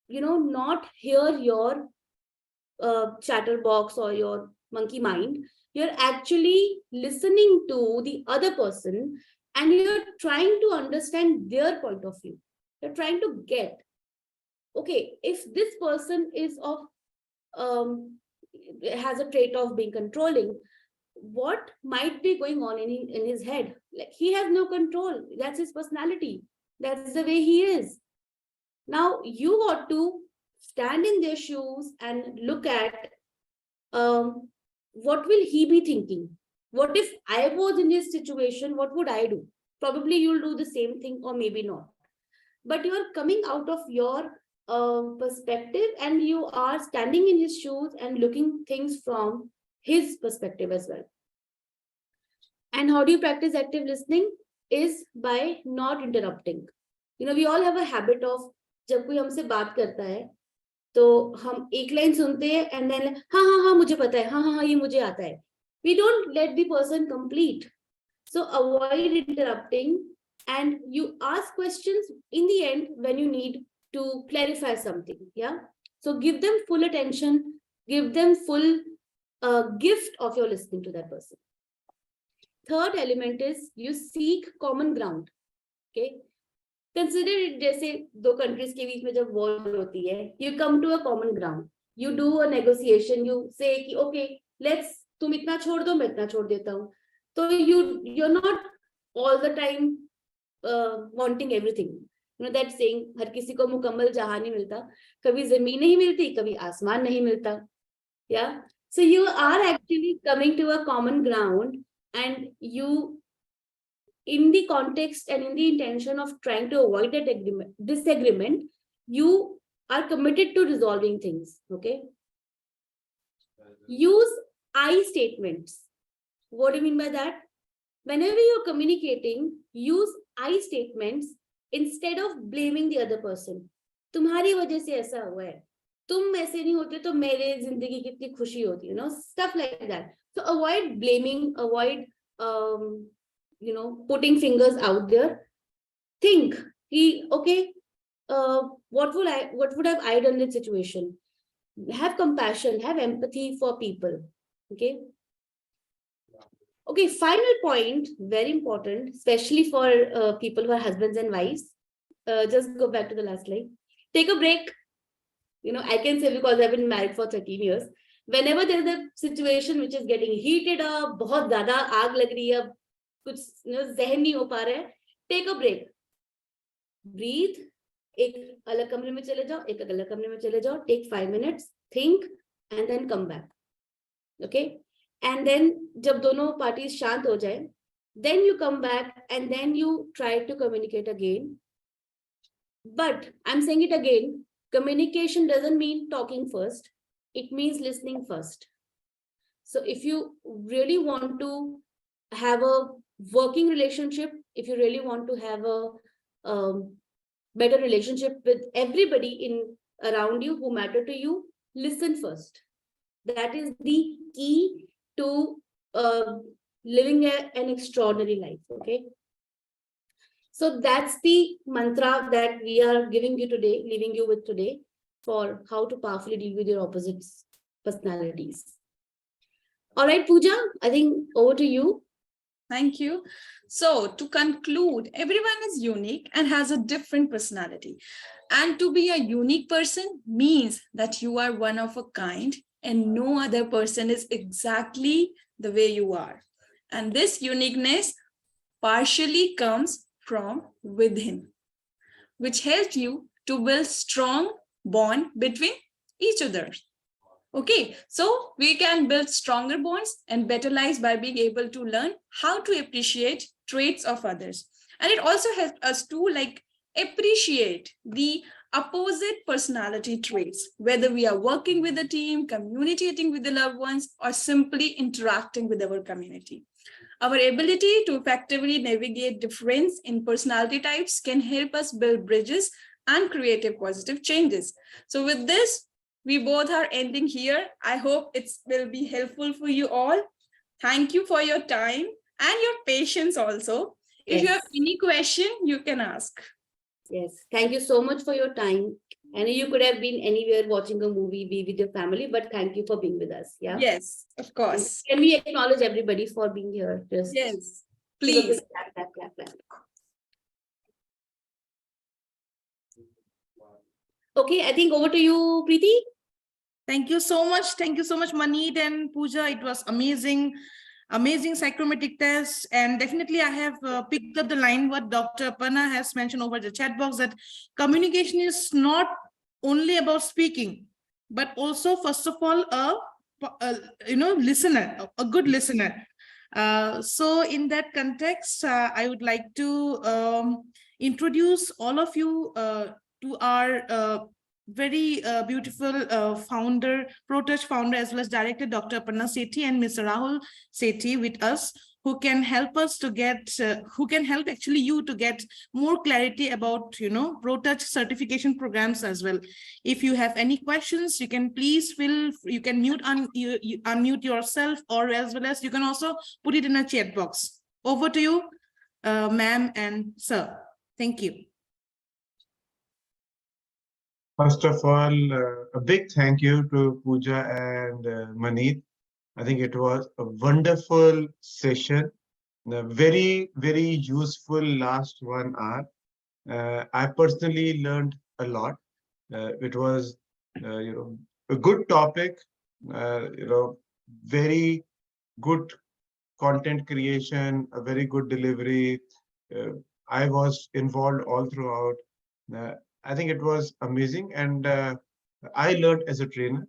not hear your chatterbox or your monkey mind. You're actually listening to the other person and you're trying to understand their point of view. You're trying to get, okay, if this person is has a trait of being controlling, what might be going on in his head? Like he has no control. That's his personality. That's the way he is. Now you got to stand in their shoes and look at what will he be thinking? What if I was in his situation? What would I do? Probably you'll do the same thing or maybe not. But you are coming out of your perspective and you are standing in his shoes and looking things from his perspective as well. And how do you practice active listening? Is by not interrupting. We all have a habit of, जब कोई हमसे बात करता है, तो हम एक line सुनते हैं and then हाँ हाँ हाँ मुझे पता है, हाँ हाँ हाँ ये मुझे आता है. We don't let the person complete. So avoid interrupting and you ask questions in the end when you need to clarify something. Yeah. So give them full attention, give them full gift of your listening to that person. Third element is you seek common ground. Okay. Consider it जैसे दो countries के बीच में जब war होती है, you come to a common ground. You do a negotiation. You say कि okay, let's तुम इतना छोड़ दो, मैं इतना छोड़ देता हूँ. So you're not all the time wanting everything. You know that saying, हर किसी को मुकम्मल जहां नहीं मिलता, कभी जमीन नहीं मिलती, कभी आसमान नहीं मिलता. Yeah. So you are actually coming to a common ground, and you, in the context and in the intention of trying to avoid that disagreement, you are committed to resolving things. Okay. Use I statements. What do you mean by that? Whenever you're communicating, use I statements instead of blaming the other person. तुम्हारी वजह से ऐसा हुआ है, तुम ऐसे नहीं होते तो मेरे जिंदगी कितनी खुशी होती, you know, stuff like that. So avoid blaming, avoid putting fingers out there. Think, okay, what would have I done in this situation? Have compassion, have empathy for people. Okay. Okay, final point, very important, especially for people who are husbands and wives. Just go back to the last slide. Take a break. You know, I can say because I've been married for 13 years. Whenever there is a situation which is getting heated up, बहुत ज़्यादा आग लग रही है, कुछ ज़हन नहीं हो पा रहा है, take a break. Breathe. एक अलग कमरे में चले जाओ, एक अलग कमरे में चले जाओ. Take 5 minutes, think, and then come back. Okay. And then जब दोनों parties शांत हो जाए, then you come back and then you try to communicate again. But I'm saying it again, communication doesn't mean talking first. It means listening first. So if you really want to have a working relationship, if you really want to have a better relationship with everybody around you who matter to you, listen first. That is the key to living an extraordinary life. Okay. So that's the mantra that we are giving you today, leaving you with today, for how to powerfully deal with your opposite personalities. All right, Pooja, I think over to you. Thank you. So to conclude, everyone is unique and has a different personality. And to be a unique person means that you are one of a kind and no other person is exactly the way you are. And this uniqueness partially comes from within, which helps you to build strong bond between each other. Okay, so we can build stronger bonds and better lives by being able to learn how to appreciate traits of others. And it also helps us to appreciate the opposite personality traits, whether we are working with a team, communicating with the loved ones, or simply interacting with our community. Our ability to effectively navigate difference in personality types can help us build bridges and create positive changes. So with this, we both are ending here. I hope it will be helpful for you all. Thank you for your time and your patience also. If you have any question, you can ask. Yes, thank you so much for your time. I know you could have been anywhere watching a movie, be with your family, but thank you for being with us. Yeah. Yes, of course. Can we acknowledge everybody for being here? Just yes, please. Clap, clap, clap. Okay, I think over to you, Preeti. Thank you so much. Thank you so much, Maneet and Pooja. It was amazing. Amazing psychometric test, and definitely I have picked up the line what Dr. Aparna has mentioned over the chat box, that communication is not only about speaking, but also first of all listener, a good listener. So in that context, I would like to introduce all of you to our very beautiful founder, ProTouch founder, as well as director, Dr. Aparna Sethi and Mr. Rahul Sethi with us, who can help us to get, who can help actually you to get more clarity about, ProTouch certification programs as well. If you have any questions, you can please you can unmute yourself, or as well as you can also put it in a chat box. Over to you, ma'am and sir. Thank you. First of all, a big thank you to Pooja and Maneet. I think it was a wonderful session, a very, very useful last 1 hour. I personally learned a lot. It was, a good topic, very good content creation, a very good delivery. I was involved all throughout. I think it was amazing, and I learned as a trainer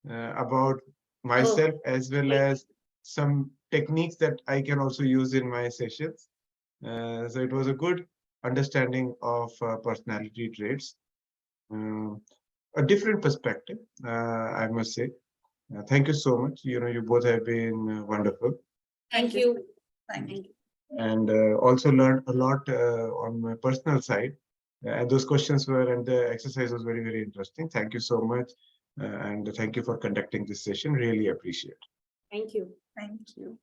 about myself, as well as some techniques that I can also use in my sessions. So it was a good understanding of personality traits, a different perspective, I must say. Thank you so much. You both have been wonderful. Thank you. Thank you. And also learned a lot on my personal side. And those questions were, and the exercise was very, very interesting. Thank you so much. And thank you for conducting this session. Really appreciate. Thank you. Thank you.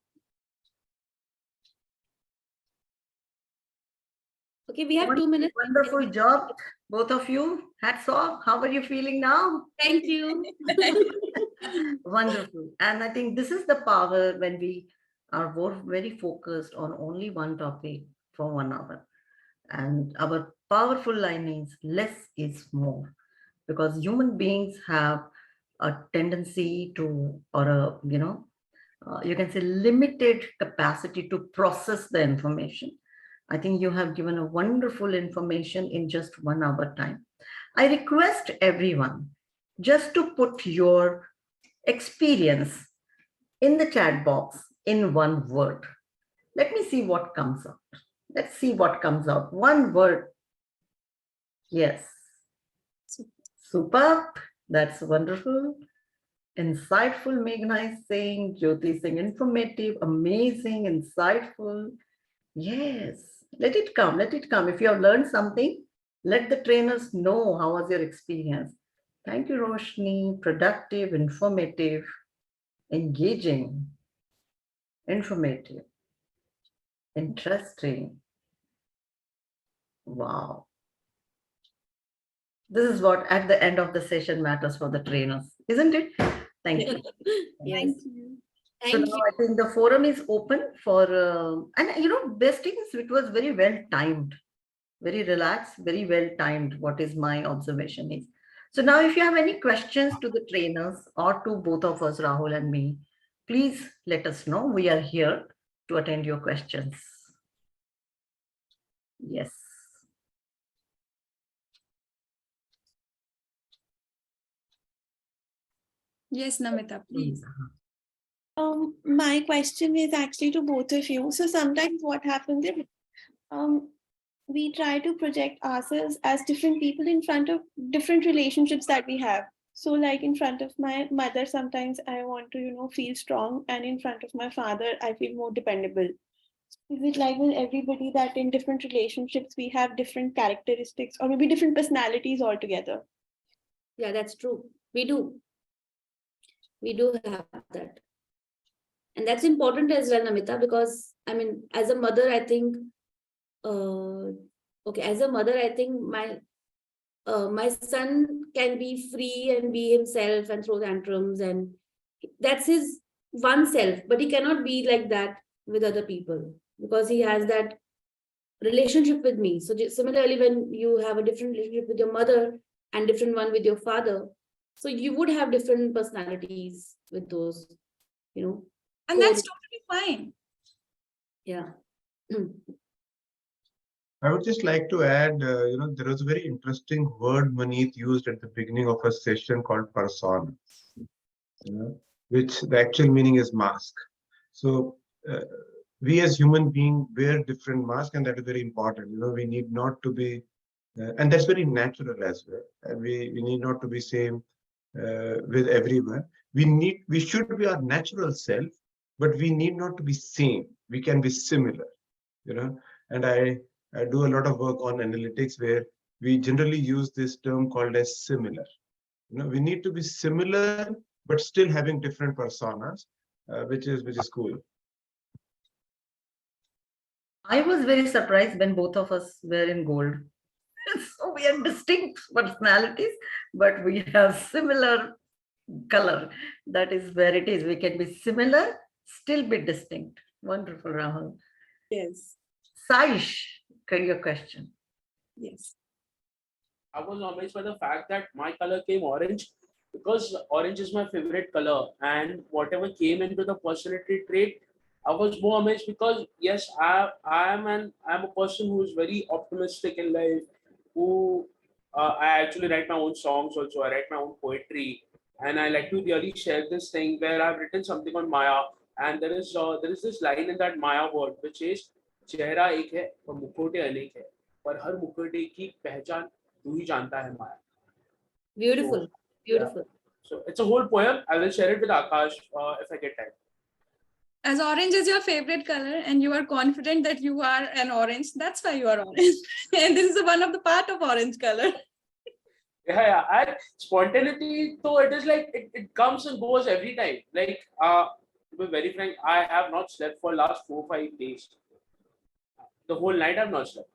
Okay, we have 2 minutes. Wonderful job, both of you. Hats off. How are you feeling now? Thank you. Wonderful. And I think this is the power when we are both very focused on only one topic for 1 hour. And our powerful line is less is more, because human beings have a tendency to, or a, you can say limited capacity to process the information. I think you have given a wonderful information in just 1 hour time. I request everyone just to put your experience in the chat box in 1 word. Let me see what comes out. Let's see what comes out. 1 word. Yes. Superb. That's wonderful. Insightful, Meghna is saying. Jyoti saying informative, amazing, insightful. Yes. Let it come. Let it come. If you have learned something, let the trainers know how was your experience. Thank you, Roshni. Productive, informative, engaging, informative, interesting. Wow. This is what at the end of the session matters for the trainers, isn't it? Thank you. Yes. Thank you. So now I think the forum is open for, and best thing is it was very well timed, very relaxed, very well timed. What is my observation is. So now if you have any questions to the trainers or to both of us, Rahul and me, please let us know. We are here to attend your questions. Yes. Yes, Namita, please. My question is actually to both of you. So sometimes what happens is we try to project ourselves as different people in front of different relationships that we have. So like in front of my mother, sometimes I want to, feel strong, and in front of my father, I feel more dependable. Is it like with everybody that in different relationships, we have different characteristics or maybe different personalities altogether? Yeah, that's true. We do. We do have that. And that's important as well, Namita, because as a mother, I think, as a mother, I think my son can be free and be himself and throw tantrums, and that's his one self, but he cannot be like that with other people because he has that relationship with me. So similarly, when you have a different relationship with your mother and different one with your father, so you would have different personalities with those, And that's totally fine. Yeah. I would just like to add, there was a very interesting word Maneet used at the beginning of a session called persona, which the actual meaning is mask. So we as human beings wear different masks, and that is very important. We need not to be, and that's very natural as well. And we need not to be same with everyone. We should be our natural self, but we need not to be same. we can be similar, and I do a lot of work on analytics where we generally use this term called as similar. We need to be similar, but still having different personas, which is cool. I was very surprised when both of us were in gold. So we are distinct personalities, but we have similar color. That is where it is. We can be similar, still be distinct. Wonderful, Rahul. Yes. Saish, your question. Yes. I was amazed by the fact that my color came orange because orange is my favorite color, and whatever came into the personality trait, I was more amazed because yes, I'm a person who is very optimistic in life. Who I actually write my own songs also. I write my own poetry, and I like to really share this thing where I've written something on Maya, and there is this line in that Maya word which is चेहरा एक है और मुखौटे अनेक है, पर हर मुखौटे की पहचान तू ही जानता है माया. Beautiful, So, beautiful. So it's a whole poem. I will share it with Akash if I get time. As orange is your favorite color and you are confident that you are an orange, that's why you are orange. And this is one of the part of orange color. Yeah. And spontaneity, so it is like it comes and goes every time. Like, to be very frank, I have not slept for last 4-5 days. The whole night I've not slept.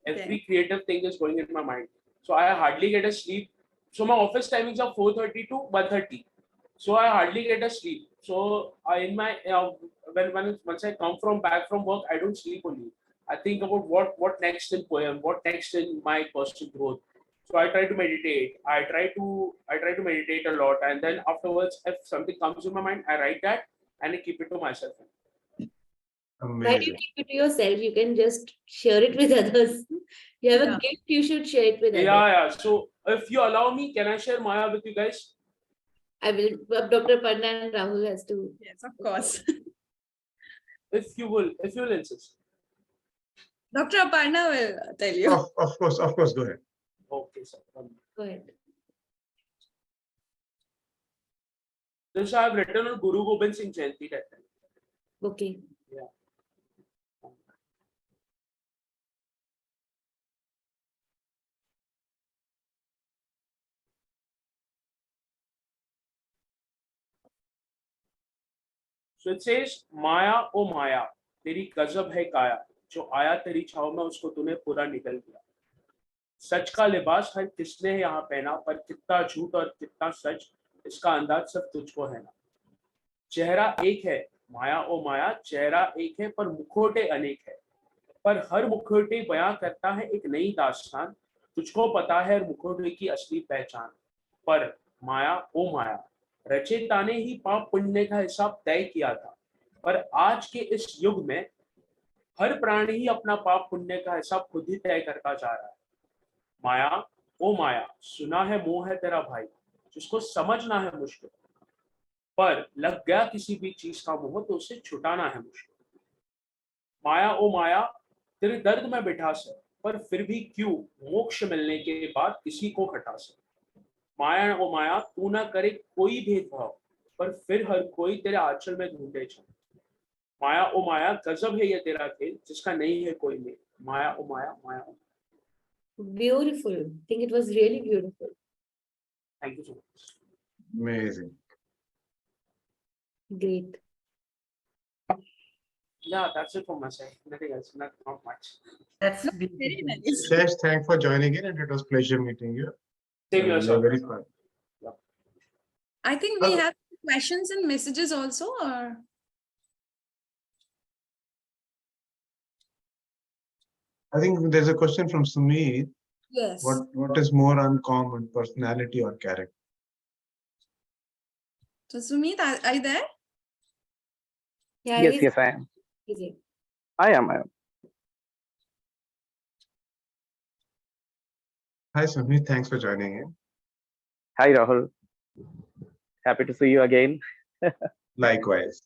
Every creative thing is going in my mind. So I hardly get a sleep. So my office timings are 4:30 to 1:30. So I hardly get a sleep. So in my once I come back from work, I don't sleep only. I think about what next in poem, what next in my personal growth. So I try to meditate. I try to meditate a lot, and then afterwards, if something comes in my mind, I write that and I keep it to myself. Why do you keep it to yourself? You can just share it with others. You have a gift, you should share it with others. Yeah. So if you allow me, can I share Maya with you guys? I will. Dr. Parna and Rahul has to. Yes, of course. If you will insist. Dr. Aparna will tell you. Of course, go ahead. Okay, sir. Go ahead. This I have written on Guru Gobind Singh Jayanti that time. Okay. Yeah. So it says, Maya, oh Maya, तेरी गजब है काया, जो आया तेरी छाव में उसको तूने पूरा निगल दिया. सच का लिबास हर किसने यहाँ पहना, पर कितना झूठ और कितना सच, इसका अंदाज सब तुझको है ना. चेहरा एक है, माया ओ माया, चेहरा एक है पर मुखौटे अनेक है, पर हर मुखौटे बयां करता है एक नई दास्तान. तुझको पता है मुखौटे की असली पहचान, पर माया ओ माया, रचयिता ने ही पाप पुण्य का हिसाब तय किया था, पर आज के इस युग में हर प्राणी ही अपना पाप पुण्य का हिसाब खुद ही तय करता जा रहा है. माया ओ माया, सुना है मोह है तेरा भाई, जिसको समझना है मुश्किल, पर लग गया किसी भी चीज का मोह तो उसे छुटाना है मुश्किल. माया ओ माया, तेरे दर्द में बिठास है, पर फिर भी क्यों मोक्ष मिलने के बाद किसी को खटास है. माया ओ माया, तू ना करे कोई भेदभाव, पर फिर हर कोई तेरे आंचल में ढूंढे छाव. माया ओ माया, गजब है ये तेरा खेल, जिसका नहीं है कोई मेल. माया ओ माया, माया ओ. Beautiful. I think it was really beautiful. Thank you so much. Amazing. Great. Yeah, that's it from my side. Nothing else, not much. That's Very nice. Sash, thanks for joining in, and it was a pleasure meeting you. Same here, sir. Very fun. I think we have questions and messages also, or I think there's a question from Sumit. yes. What is more uncommon, personality or character? So Sumit, are you there? Yeah. Yes, I am. Easy. I am. Hi, Sumit. Thanks for joining in. Hi, Rahul. Happy to see you again. Likewise.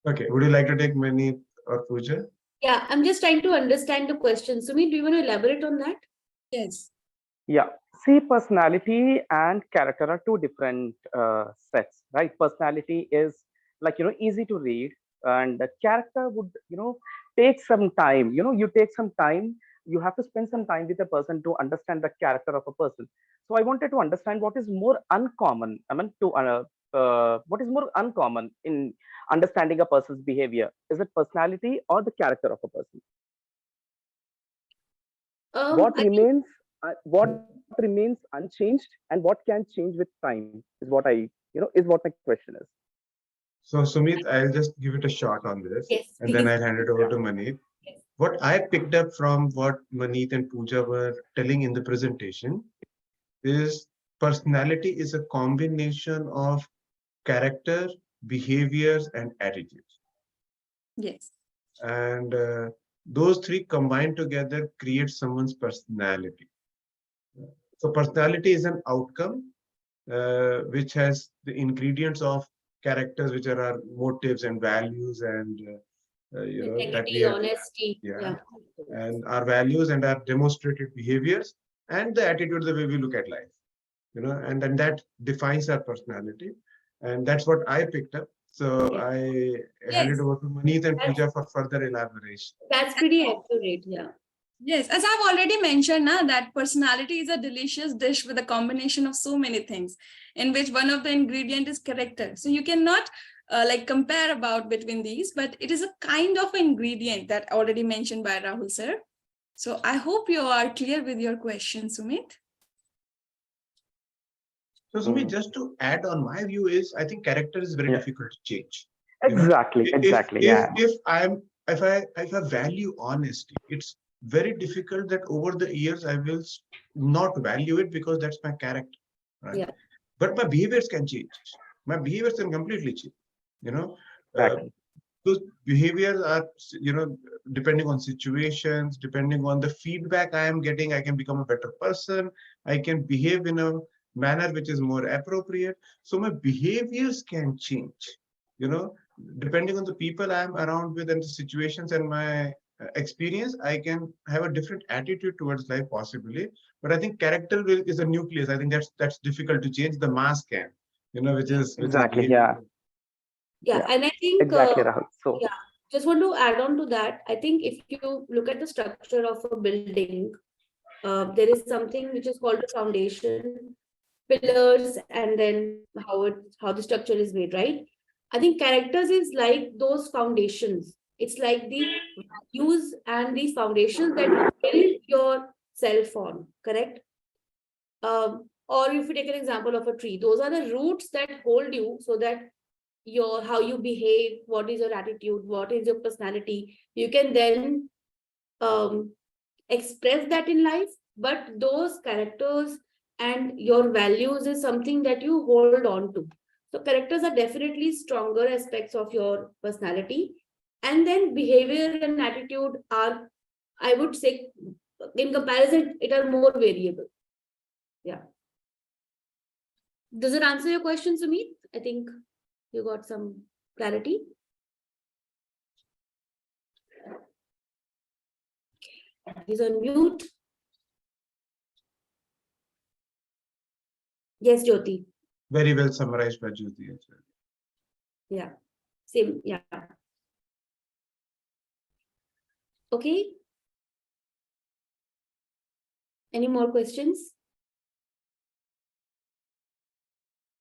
Okay, would you like to take Manit or Pooja? Yeah, I'm just trying to understand the question. Sumit, do you want to elaborate on that? Yes. Yeah. See, personality and character are two different sets, right? Personality is like, easy to read, and the character would, take some time. You take some time, you have to spend some time with a person to understand the character of a person. So I wanted to understand what is more uncommon, what is more uncommon in understanding a person's behavior. Is it personality or the character of a person? What I think remains unchanged, and what can change with time is what my question is. So Sumit, I'll just give it a shot on this, yes, and then please. I'll hand it over to Maneet. Yes. What I picked up from what Maneet and Pooja were telling in the presentation is personality is a combination of character, behaviors, and attitudes. Yes. And those three combined together create someone's personality. So personality is an outcome which has the ingredients of characters, which are our motives and values, and that we Integrity, have, honesty. Yeah. and our values and our demonstrated behaviors, and the attitude, the way we look at life, and then that defines our personality, and that's what I picked up. So I hand it over to Maneet and Pooja for further elaboration. That's pretty accurate. Yeah. Yes, as I've already mentioned now, that personality is a delicious dish with a combination of so many things, in which one of the ingredient is character. So you cannot compare about between these, but it is a kind of ingredient that already mentioned by Rahul sir. So I hope you are clear with your question, Sumit. So Sumit, just to add on, my view is, I think character is very difficult to change. Exactly. If I value honesty, it's very difficult that over the years I will not value it because that's my character, right? Yeah. But my behaviors can change. My behaviors can completely change. Those behaviors are, depending on situations, depending on the feedback I am getting, I can become a better person. I can behave in a manner which is more appropriate. So my behaviors can change, depending on the people I'm around with and the situations and my experience. I can have a different attitude towards life possibly, but I think character is a nucleus. I think that's difficult to change. The mass can, which is Exactly. Yeah, and I think exactly, Rahul. So just want to add on to that. I think if you look at the structure of a building, there is something which is called a foundation, pillars, and then how the structure is made, right? I think characters is like those foundations. It's like the values and the foundations that you build yourself on, correct? Or if you take an example of a tree, those are the roots that hold you so that how you behave, what is your attitude, what is your personality, you can then express that in life. But those characters and your values is something that you hold on to. So characters are definitely stronger aspects of your personality, and then behavior and attitude are, I would say, in comparison, it are more variable. Yeah. Does it answer your question, Sumit? I think you got some clarity. He's on mute. Yes, Jyoti. Very well summarized by Jyoti as well. Yeah, same. Yeah. Okay. Any more questions?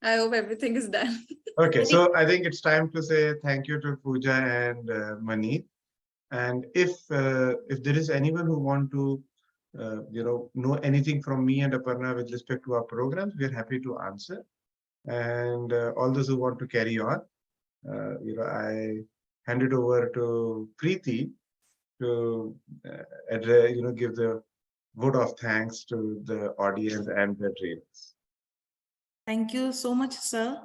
I hope everything is done. Okay, so I think it's time to say thank you to Pooja and Maneet. And if there is anyone who want to know anything from me and Aparna with respect to our programs, we are happy to answer. And all those who want to carry on, I hand it over to Preeti to give the vote of thanks to the audience and the trainers. Thank you so much, sir.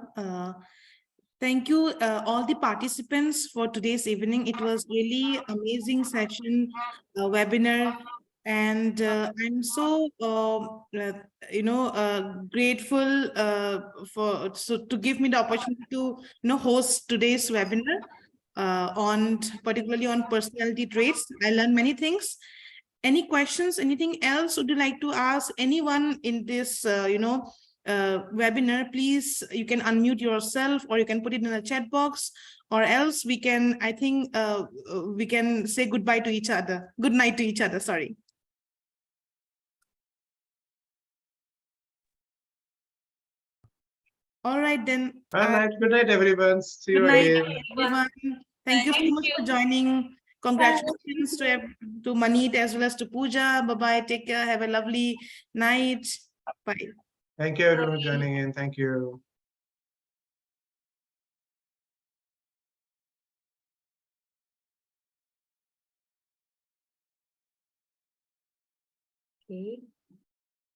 Thank you, all the participants for today's evening. It was really amazing session, webinar, and I'm so grateful to give me the opportunity to host today's webinar particularly on personality traits. I learned many things. Any questions? Anything else would you like to ask anyone in this webinar, please, you can unmute yourself or you can put it in the chat box, or else we can, I think, we can say goodbye to each other. Good night to each other, sorry. All right, then. Good night, everyone. See Good you night, again. everyone. Thank you so much for joining. Congratulations to Maneet as well as to Pooja. Bye-bye. Take care. Have a lovely night. Bye. Thank you, everyone, for joining in. Thank you. Okay.